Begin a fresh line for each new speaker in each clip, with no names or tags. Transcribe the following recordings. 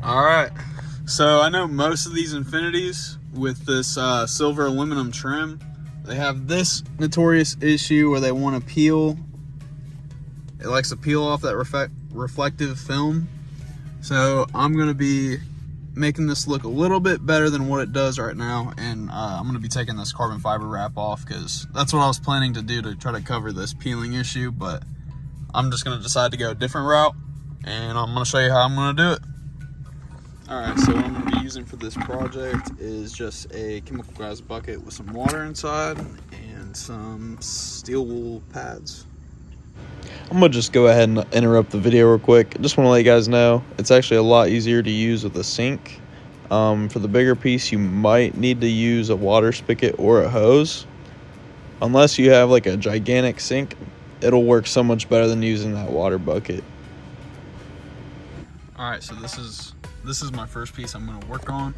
All right, so I know most of these Infinitis with this silver aluminum trim, they have this notorious issue where they want to peel. It likes to peel off that reflective film. So I'm going to be making this look a little bit better than what it does right now, and I'm going to be taking this carbon fiber wrap off because that's what I was planning to do to try to cover this peeling issue, but I'm just going to decide to go a different route, and I'm going to show you how I'm going to do it. Alright, so what I'm going to be using for this project is just a chemical gas bucket with some water inside and some steel wool pads.
I'm going to just go ahead and interrupt the video real quick. I just want to let you guys know it's actually a lot easier to use with a sink. For the bigger piece, you might need to use a water spigot or a hose. Unless you have like a gigantic sink, it'll work so much better than using that water bucket.
Alright, so this is my first piece I'm going to work on.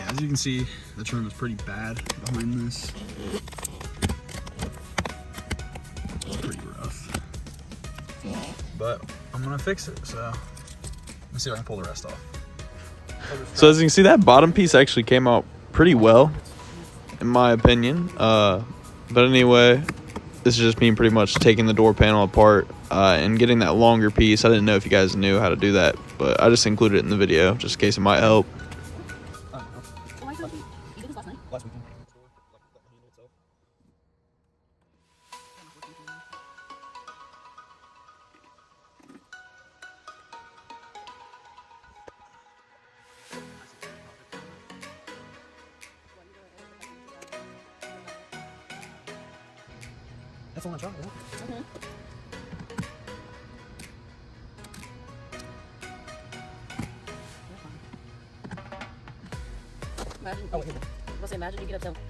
As you can see, the trim is pretty bad behind this. It's pretty rough. But I'm gonna fix it, so let's see if I can pull the rest off.
So as you can see, that bottom piece actually came out pretty well, in my opinion. But anyway, this is just me pretty much taking the door panel apart and getting that longer piece. I didn't know if you guys knew how to do that, but I just included it in the video just in case it might help.
Last weekend. That's all I tried, right?
Mm-hmm. Imagine,
Oh, wait.
let's say imagine you get up to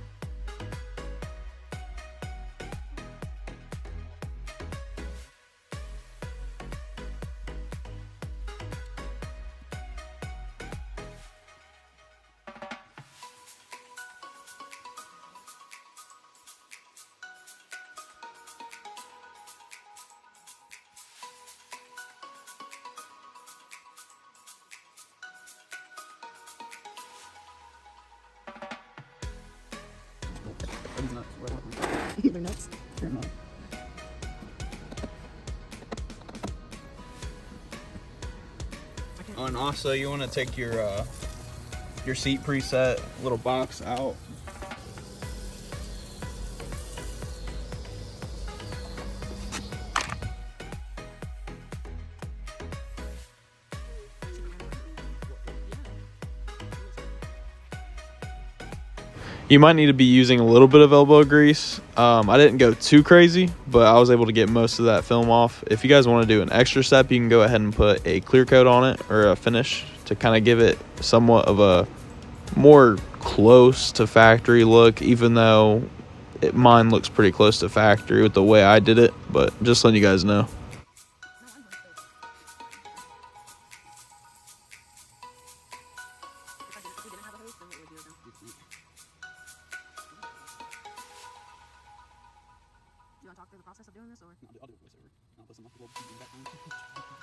These nuts.
they're nuts.
They're not. Oh, and also you want to take your seat preset little box out.
You might need to be using a little bit of elbow grease. I didn't go too crazy, but I was able to get most of that film off. If you guys want to do an extra step, you can go ahead and put a clear coat on it or a finish to kind of give it somewhat of a more close to factory look, even though mine looks pretty close to factory with the way I did it, but just letting you guys know.
Do you want to talk through the process of doing this, or?
I'll do a voiceover. I'll put some little background.